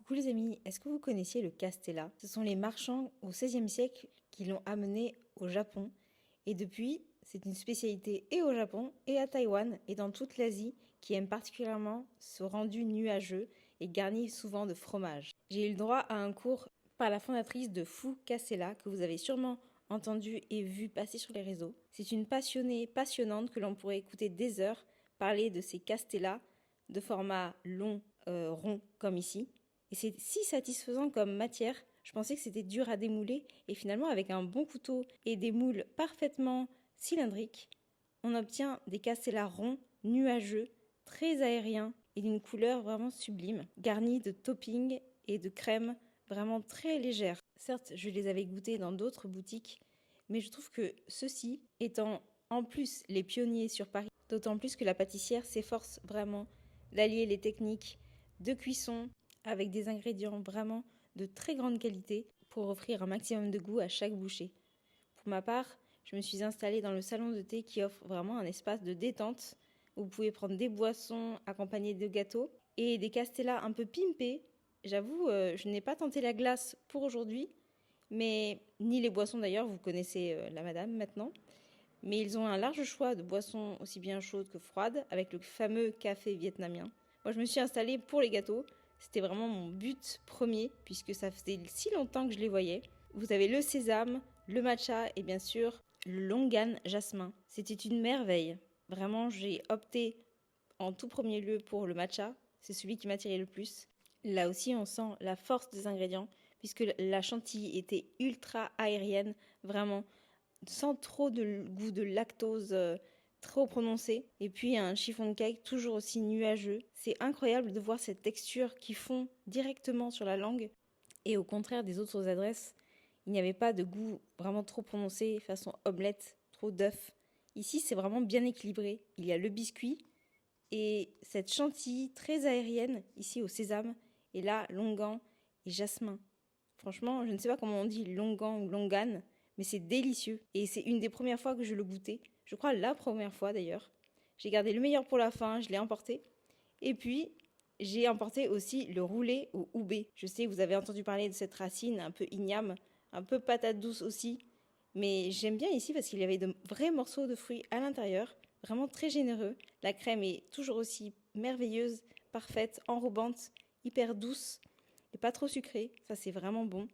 Coucou les amis, est-ce que vous connaissiez le castella? Ce sont les marchands au XVIe siècle qui l'ont amené au Japon. Et depuis, c'est une spécialité et au Japon et à Taïwan et dans toute l'Asie qui aime particulièrement ce rendu nuageux et garni souvent de fromage. J'ai eu le droit à un cours par la fondatrice de Fou Castella que vous avez sûrement entendu et vu passer sur les réseaux. C'est une passionnée passionnante que l'on pourrait écouter des heures parler de ces castellas de format long, rond comme ici. Et c'est si satisfaisant comme matière, je pensais que c'était dur à démouler et finalement avec un bon couteau et des moules parfaitement cylindriques, on obtient des castellas ronds, nuageux, très aériens et d'une couleur vraiment sublime, garnis de toppings et de crème vraiment très légère. Certes, je les avais goûtés dans d'autres boutiques, mais je trouve que ceux-ci, étant en plus les pionniers sur Paris, d'autant plus que la pâtissière s'efforce vraiment d'allier les techniques de cuisson avec des ingrédients vraiment de très grande qualité pour offrir un maximum de goût à chaque bouchée. Pour ma part, je me suis installée dans le salon de thé qui offre vraiment un espace de détente où vous pouvez prendre des boissons accompagnées de gâteaux et des castellas un peu pimpés. J'avoue, je n'ai pas tenté la glace pour aujourd'hui, mais ni les boissons d'ailleurs, vous connaissez la madame maintenant. Mais ils ont un large choix de boissons aussi bien chaudes que froides avec le fameux café vietnamien. Moi, je me suis installée pour les gâteaux. C'était vraiment mon but premier puisque ça faisait si longtemps que je les voyais. Vous avez le sésame, le matcha et bien sûr le longan jasmin. C'était une merveille. Vraiment, j'ai opté en tout premier lieu pour le matcha. C'est celui qui m'attirait le plus. Là aussi, on sent la force des ingrédients puisque la chantilly était ultra aérienne, vraiment sans trop de goût de lactose trop prononcé. Et puis un chiffon de cake toujours aussi nuageux. C'est incroyable de voir cette texture qui fond directement sur la langue. Et au contraire des autres adresses, il n'y avait pas de goût vraiment trop prononcé, façon omelette, trop d'œufs. Ici, c'est vraiment bien équilibré. Il y a le biscuit et cette chantilly très aérienne, ici au sésame, et là, longan et jasmin. Franchement, je ne sais pas comment on dit longan ou longan, mais c'est délicieux. Et c'est une des premières fois que je le goûtais. Je crois la première fois d'ailleurs. J'ai gardé le meilleur pour la fin, je l'ai emporté. Et puis, j'ai emporté aussi le roulé au houbé. Je sais, vous avez entendu parler de cette racine un peu igname, un peu patate douce aussi. Mais j'aime bien ici parce qu'il y avait de vrais morceaux de fruits à l'intérieur, vraiment très généreux. La crème est toujours aussi merveilleuse, parfaite, enrobante, hyper douce et pas trop sucrée. Ça, c'est vraiment bon.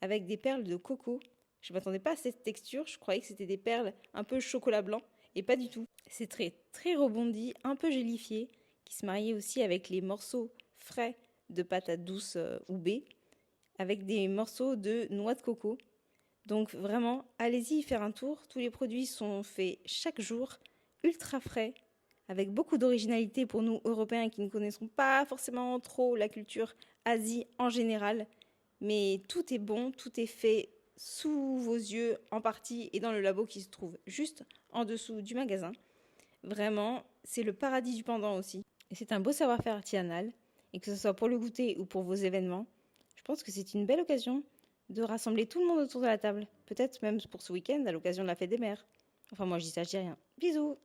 Avec des perles de coco. Je ne m'attendais pas à cette texture, je croyais que c'était des perles un peu chocolat blanc, et pas du tout. C'est très, très rebondi, un peu gélifié, qui se mariait aussi avec les morceaux frais de patates douces houbé, avec des morceaux de noix de coco. Donc vraiment, allez-y y faire un tour. Tous les produits sont faits chaque jour, ultra frais, avec beaucoup d'originalité pour nous Européens qui ne connaissons pas forcément trop la culture Asie en général. Mais tout est bon, tout est fait sous vos yeux en partie et dans le labo qui se trouve juste en dessous du magasin. Vraiment, c'est le paradis du pendant aussi. Et c'est un beau savoir-faire artisanal, et que ce soit pour le goûter ou pour vos événements, je pense que c'est une belle occasion de rassembler tout le monde autour de la table. Peut-être même pour ce week-end à l'occasion de la fête des mères. Enfin moi je dis ça, je dis rien. Bisous!